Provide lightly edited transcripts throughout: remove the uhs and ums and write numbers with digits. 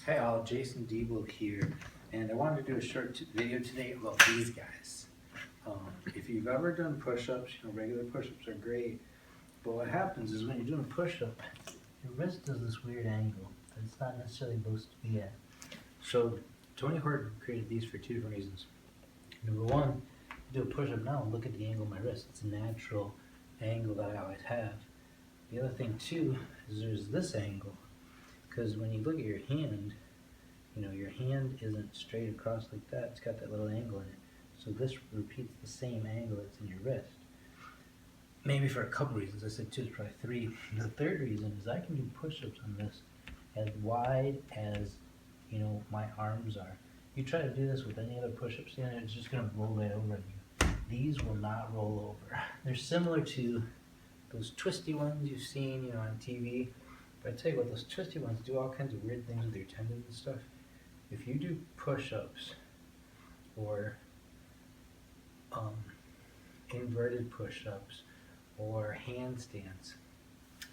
Hey all, Jason Diebel here, and I wanted to do a short video today about these guys. If you've ever done push-ups, regular push-ups are great, but what happens is when you're doing a push-up, your wrist does this weird angle that it's not necessarily supposed to be at. So Tony Horton created these for two different reasons. Number one, do a push-up now and look at the angle of my wrist. It's a natural angle that I always have. The other thing too is there's this angle. Because when you look at your hand, your hand isn't straight across like that. It's got that little angle in it. So this repeats the same angle that's in your wrist. Maybe for a couple reasons. I said two, there's probably three. The third reason is I can do push-ups on this as wide as, my arms are. You try to do this with any other push-up stand, it's just going to roll right over you. These will not roll over. They're similar to those twisty ones you've seen, on TV. But I tell you what, those twisty ones do all kinds of weird things with your tendons and stuff. If you do push-ups or inverted push-ups or handstands,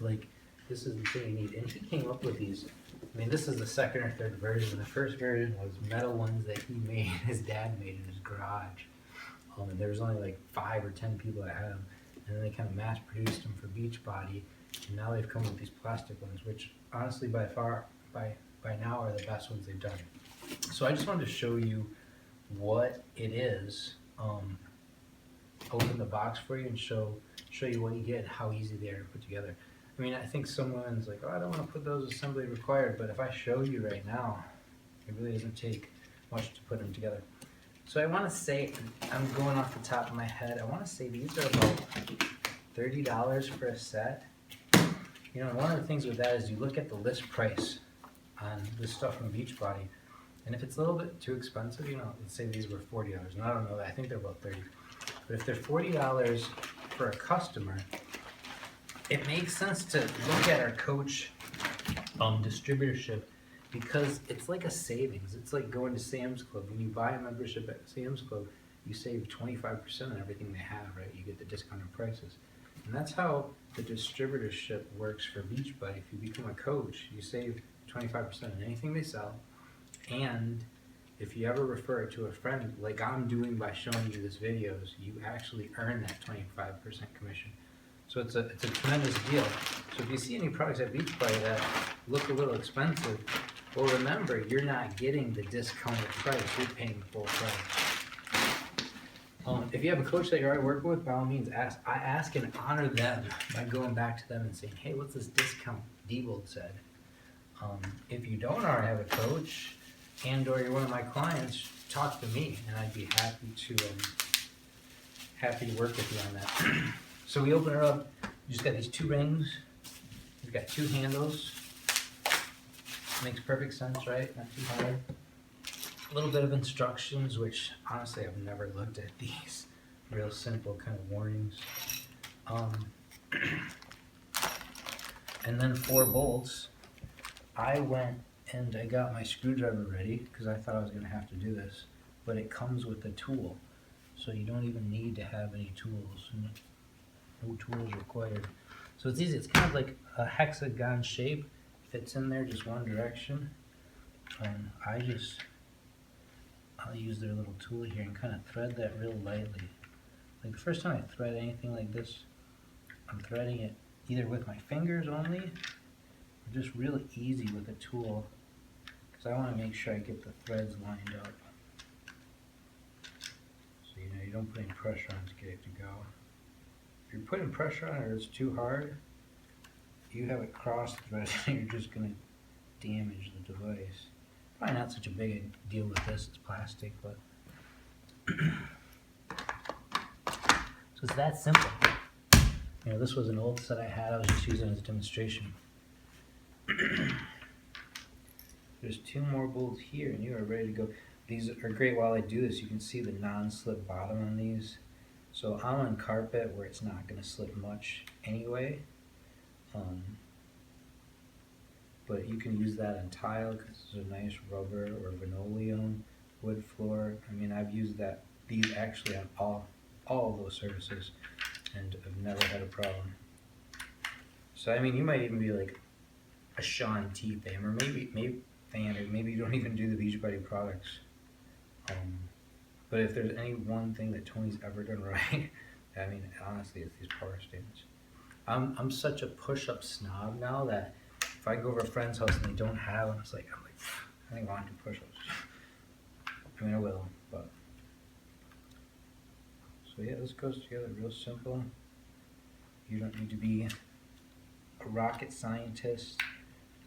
like this is the thing you need. And he came up with these. I mean, this is the second or third version. The first version was metal ones that he made, his dad made in his garage. And there was only like 5 or 10 people that had them. And then they kind of mass-produced them for Beachbody. And now they've come with these plastic ones, which honestly by now are the best ones they've done. So I just wanted to show you what it is, open the box for you and show you what you get and how easy they are to put together. I mean, I think someone's like, oh, I don't want to put those assembly required, but if I show you right now, it really doesn't take much to put them together. So I want to say, I'm going off the top of my head, I want to say these are about $30 for a set. One of the things with that is you look at the list price on this stuff from Beachbody, and if it's a little bit too expensive, let's say these were $40, and I don't know that, I think they're about $30. But if they're $40 for a customer, it makes sense to look at our Coach distributorship, because it's like a savings. It's like going to Sam's Club. When you buy a membership at Sam's Club, you save 25% on everything they have, right? You get the discounted prices. And that's how the distributorship works for Beachbody. If you become a coach, you save 25% on anything they sell. And if you ever refer it to a friend, like I'm doing by showing you this videos, you actually earn that 25% commission. So it's a tremendous deal. So if you see any products at Beachbody that look a little expensive, well, remember, you're not getting the discounted price. You're paying the full price. If you have a coach that you're already working with, by all means, I ask and honor them by going back to them and saying, hey, what's this discount Diebold said? If you don't already have a coach and or you're one of my clients, talk to me and I'd be happy to work with you on that. So we open her up. You just got these 2 rings. You've got 2 handles. Makes perfect sense, right? Not too hard. A little bit of instructions, which honestly I've never looked at these. Real simple kind of warnings. And then 4 bolts. I went and I got my screwdriver ready because I thought I was going to have to do this, but it comes with a tool, so you don't even need to have any tools. No tools required. So it's easy. It's kind of like a hexagon shape. Fits in there just one direction. I'll use their little tool here and kind of thread that real lightly. Like the first time I thread anything like this, I'm threading it either with my fingers only, or just real easy with a tool, because I want to make sure I get the threads lined up. So you don't put any pressure on it to get it to go. If you're putting pressure on it or it's too hard, you have it cross-threaded, you're just going to damage the device. Probably not such a big deal with this, it's plastic, but so it's that simple. This was an old set I had, I was just using it as a demonstration. There's 2 more bolts here and you are ready to go. These are great. While I do this, you can see the non-slip bottom on these. So I'm on carpet where it's not going to slip much anyway. But you can use that on tile because it's a nice rubber or linoleum, wood floor. I mean, I've used these actually on all of those surfaces, and I've never had a problem. So I mean, you might even be like a Sean T fan, or maybe fan, or maybe you don't even do the Beachbody products. But if there's any one thing that Tony's ever done right, I mean, honestly, it's these power stands. I'm such a push-up snob now that if I go over a friend's house and they don't have them, I'm like, I think I want to do push-ups. I mean, I will, but. So yeah, this goes together real simple. You don't need to be a rocket scientist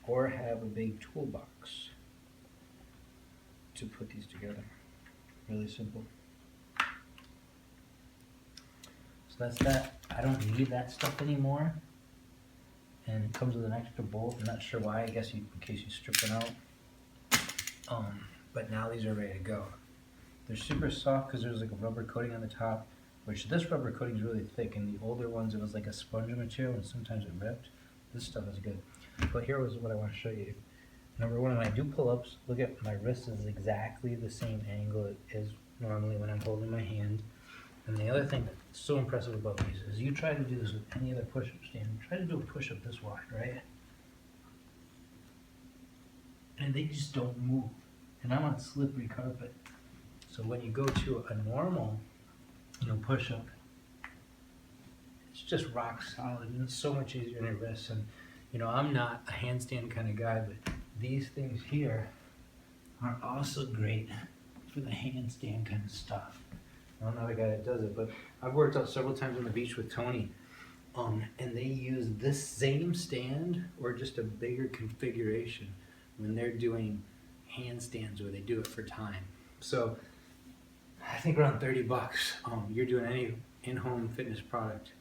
or have a big toolbox to put these together. Really simple. So that's that. I don't need that stuff anymore. And it comes with an extra bolt. I'm not sure why. I guess in case you strip it out. But now these are ready to go. They're super soft because there's like a rubber coating on the top, which this rubber coating is really thick. And the older ones, it was like a sponge material, and sometimes it ripped. This stuff is good. But here was what I want to show you. Number one, when I do pull-ups, look at my wrist is exactly the same angle it is normally when I'm holding my hand. And the other thing that's so impressive about these is you try to do this with any other push-up stand. Try to do a push-up this wide, right? And they just don't move. And I'm on slippery carpet. So when you go to a normal, push-up, it's just rock solid, and it's so much easier on your wrists. And I'm not a handstand kind of guy, but these things here are also great for the handstand kind of stuff. I'm not a guy that does it, but I've worked out several times on the beach with Tony, and they use this same stand or just a bigger configuration when they're doing handstands, where they do it for time. So I think around $30. You're doing any in-home fitness product,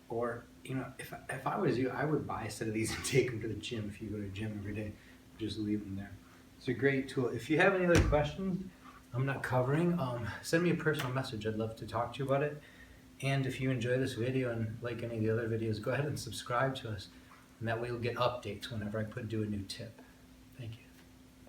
or if I was you, I would buy a set of these and take them to the gym. If you go to the gym every day, just leave them there. It's a great tool. If you have any other questions I'm not covering, send me a personal message. I'd love to talk to you about it. And if you enjoy this video and like any of the other videos, go ahead and subscribe to us, and that way you'll get updates whenever I do a new tip.